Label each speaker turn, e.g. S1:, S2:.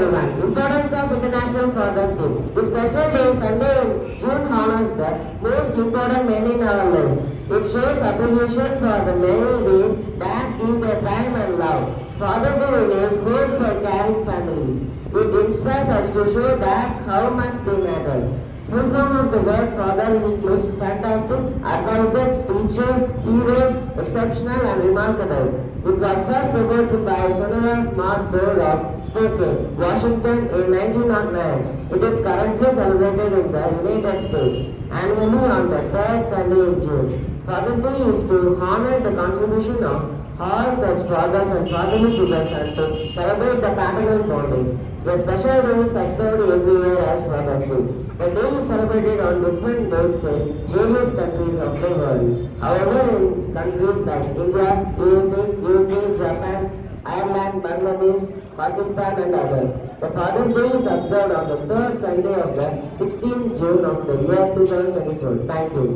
S1: everyone. Importance of International Father's Day. This special day, Sunday in June, honors the most important men in our lives. It shows appreciation for the many ways that give their time and love. Father's Day is hope for caring families. It inspires us to show that how much they matter. Full form of the word father includes fantastic, advisor, teacher, hero, exceptional and remarkable. It was first promoted by Sonora Smart Board of Spokane, Washington in 1909. It is currently celebrated in the United States annually on the third Sunday in June. Father's Day is to honor the contribution of all such fathers and fatherly figures and to celebrate the paternal bonding. The special day is observed every year as Father's Day. The day is celebrated on different dates in various countries of the world. However, in countries like India, USA, UK, Japan, Ireland, Bangladesh, Pakistan and others, the Father's Day is observed on the third Sunday of the 16th June of the year 2024. Thank you.